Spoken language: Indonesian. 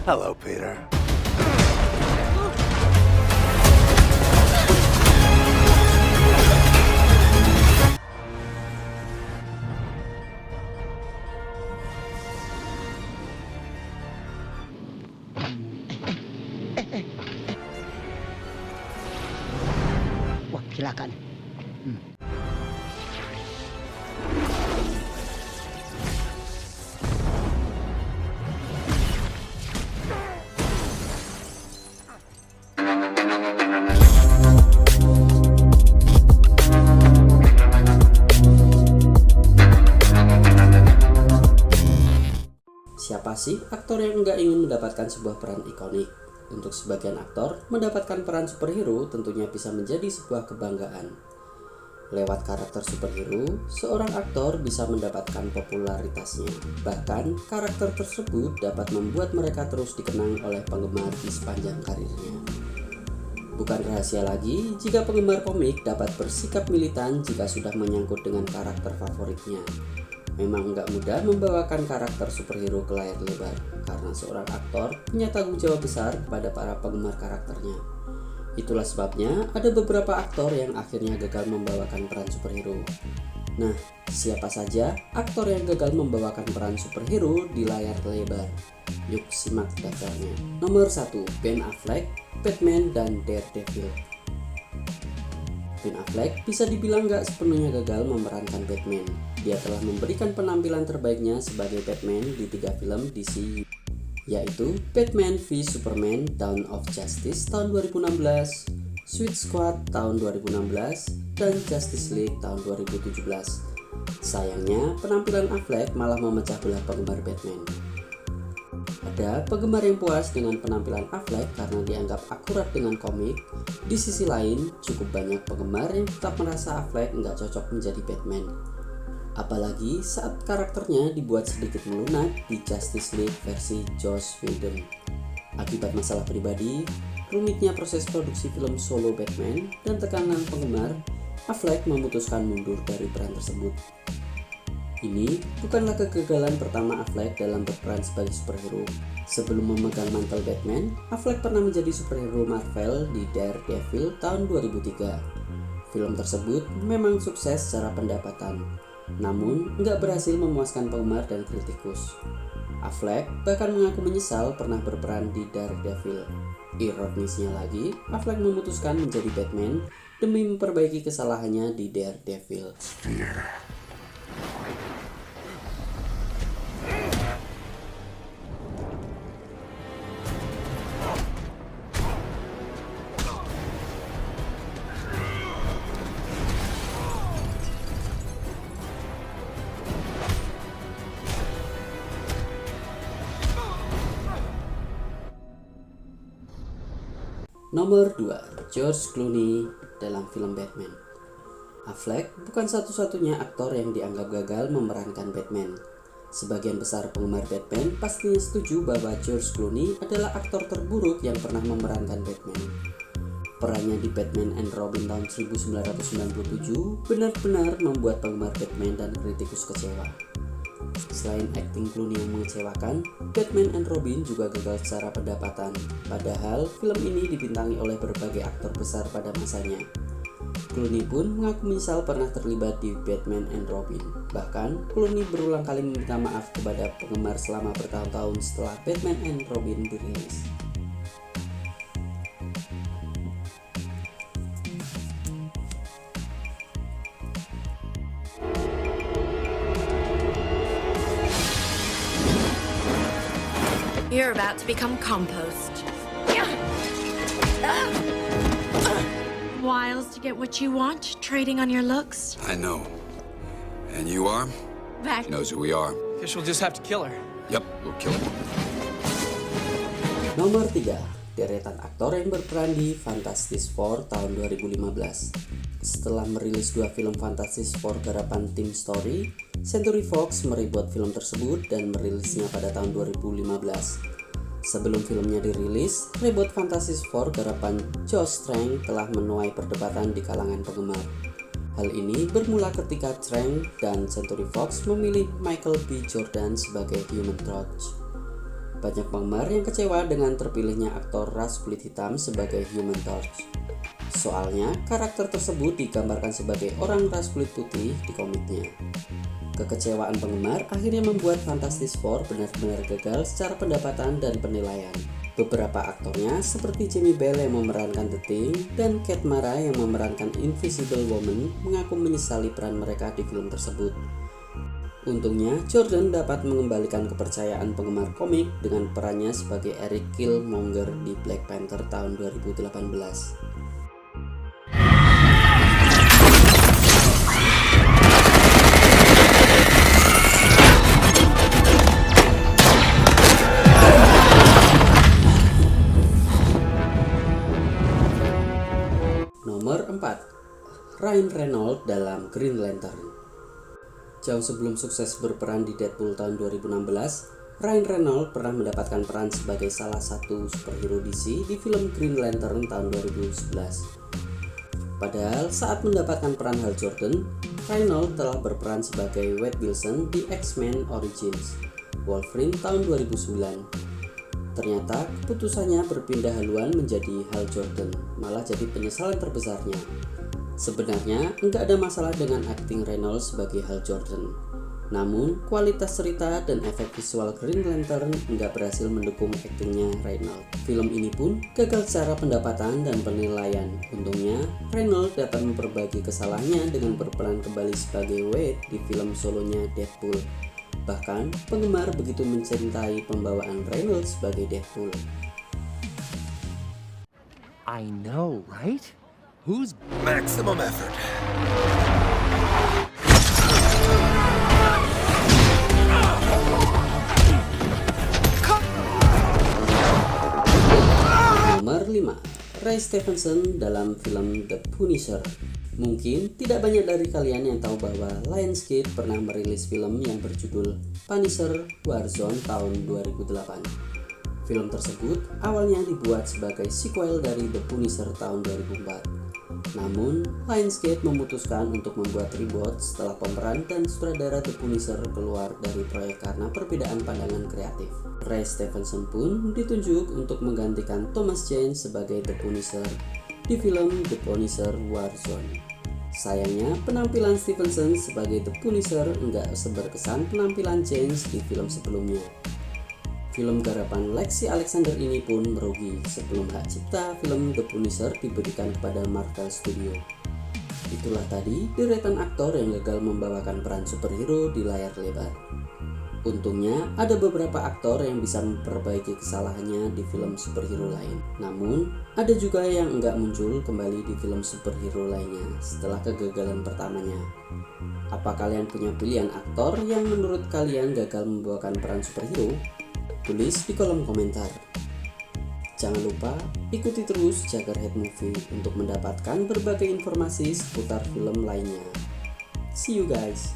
Hello, Peter. Wah, silakan. Siapa sih aktor yang nggak ingin mendapatkan sebuah peran ikonik? Untuk sebagian aktor, mendapatkan peran superhero tentunya bisa menjadi sebuah kebanggaan. Lewat karakter superhero, seorang aktor bisa mendapatkan popularitasnya. Bahkan, karakter tersebut dapat membuat mereka terus dikenang oleh penggemar di sepanjang karirnya. Bukan rahasia lagi jika penggemar komik dapat bersikap militan jika sudah menyangkut dengan karakter favoritnya. Memang nggak mudah membawakan karakter superhero ke layar lebar, karena seorang aktor punya tanggung jawab besar kepada para penggemar karakternya. Itulah sebabnya ada beberapa aktor yang akhirnya gagal membawakan peran superhero. Nah, siapa saja aktor yang gagal membawakan peran superhero di layar lebar? Yuk simak daftarnya. Nomor 1, Ben Affleck, Batman dan Daredevil. Ben Affleck bisa dibilang gak sepenuhnya gagal memerankan Batman. Dia telah memberikan penampilan terbaiknya sebagai Batman di 3 film DC, yaitu Batman v Superman Dawn of Justice tahun 2016, Suicide Squad tahun 2016, dan Justice League tahun 2017. Sayangnya, penampilan Affleck malah memecah belah penggemar Batman. Ada penggemar yang puas dengan penampilan Affleck karena dianggap akurat dengan komik. Di sisi lain, cukup banyak penggemar yang tetap merasa Affleck nggak cocok menjadi Batman. Apalagi saat karakternya dibuat sedikit melunak di Justice League versi Joss Whedon. Akibat masalah pribadi, rumitnya proses produksi film solo Batman, dan tekanan penggemar, Affleck memutuskan mundur dari peran tersebut. Ini bukanlah kegagalan pertama Affleck dalam berperan sebagai superhero. Sebelum memegang mantel Batman, Affleck pernah menjadi superhero Marvel di Daredevil tahun 2003. Film tersebut memang sukses secara pendapatan, namun nggak berhasil memuaskan penggemar dan kritikus. Affleck bahkan mengaku menyesal pernah berperan di Daredevil. Ironisnya lagi, Affleck memutuskan menjadi Batman demi memperbaiki kesalahannya di Daredevil. Nomor 2, George Clooney dalam film Batman. Affleck bukan satu-satunya aktor yang dianggap gagal memerankan Batman. Sebagian besar penggemar Batman pastinya setuju bahwa George Clooney adalah aktor terburuk yang pernah memerankan Batman. Perannya di Batman and Robin tahun 1997 benar-benar membuat penggemar Batman dan kritikus kecewa. Selain akting Clooney yang mengecewakan, Batman and Robin juga gagal secara pendapatan. Padahal film ini dibintangi oleh berbagai aktor besar pada masanya. Clooney pun mengaku menyesal pernah terlibat di Batman and Robin. Bahkan, Clooney berulang kali meminta maaf kepada penggemar selama bertahun-tahun setelah Batman and Robin dirilis. You're about to become compost. Wiles to get what you want, trading on your looks. I know. And you are? Back. She knows who we are. Guess we'll just have to kill her. Yep, we'll kill her. Nomor 3, deretan aktor yang berperan di Fantastic Four tahun 2015. Setelah merilis 2 film Fantastic Four garapan Tim Story, Century Fox mereboot film tersebut dan merilisnya pada tahun 2015. Sebelum filmnya dirilis, reboot Fantastic Four garapan Josh Trank telah menuai perdebatan di kalangan penggemar. Hal ini bermula ketika Trank dan Century Fox memilih Michael B. Jordan sebagai Human Torch. Banyak penggemar yang kecewa dengan terpilihnya aktor ras kulit hitam sebagai Human Torch. Soalnya, karakter tersebut digambarkan sebagai orang ras kulit putih di komiknya. Kekecewaan penggemar akhirnya membuat Fantastic Four benar-benar gagal secara pendapatan dan penilaian. Beberapa aktornya seperti Jamie Bell yang memerankan The Thing dan Kate Mara yang memerankan Invisible Woman mengaku menyesali peran mereka di film tersebut. Untungnya, Jordan dapat mengembalikan kepercayaan penggemar komik dengan perannya sebagai Eric Killmonger di Black Panther tahun 2018. Nomor 4. Ryan Reynolds dalam Green Lantern. Jauh sebelum sukses berperan di Deadpool tahun 2016, Ryan Reynolds pernah mendapatkan peran sebagai salah satu superhero DC di film Green Lantern tahun 2011. Padahal saat mendapatkan peran Hal Jordan, Reynolds telah berperan sebagai Wade Wilson di X-Men Origins Wolverine tahun 2009. Ternyata keputusannya berpindah haluan menjadi Hal Jordan, malah jadi penyesalan terbesarnya. Sebenarnya nggak ada masalah dengan akting Reynolds sebagai Hal Jordan. Namun kualitas cerita dan efek visual Green Lantern nggak berhasil mendukung aktingnya Reynolds. Film ini pun gagal secara pendapatan dan penilaian. Untungnya Reynolds dapat memperbaiki kesalahannya dengan berperan kembali sebagai Wade di film solonya Deadpool. Bahkan penggemar begitu mencintai pembawaan Reynolds sebagai Deadpool. I know, right? Who's Maximum effort. Nomor 5. Ray Stevenson dalam film The Punisher. Mungkin tidak banyak dari kalian yang tahu bahwa Lionsgate pernah merilis film yang berjudul Punisher Warzone tahun 2008. Film tersebut awalnya dibuat sebagai sequel dari The Punisher tahun 2004. Namun, Lionsgate memutuskan untuk membuat reboot setelah pemeran dan sutradara The Punisher keluar dari proyek karena perbedaan pandangan kreatif. Ray Stevenson pun ditunjuk untuk menggantikan Thomas Jane sebagai The Punisher di film The Punisher Warzone. Sayangnya, penampilan Stevenson sebagai The Punisher enggak seberkesan penampilan James di film sebelumnya. Film garapan Lexi Alexander ini pun merugi sebelum hak cipta film The Punisher diberikan kepada Marvel Studio. Itulah tadi deretan aktor yang gagal membawakan peran superhero di layar lebar. Untungnya ada beberapa aktor yang bisa memperbaiki kesalahannya di film superhero lain. Namun ada juga yang enggak muncul kembali di film superhero lainnya setelah kegagalan pertamanya. Apa kalian punya pilihan aktor yang menurut kalian gagal membawakan peran superhero? Tulis di kolom komentar. Jangan lupa ikuti terus Juggerhead Movie untuk mendapatkan berbagai informasi seputar film lainnya. See you guys.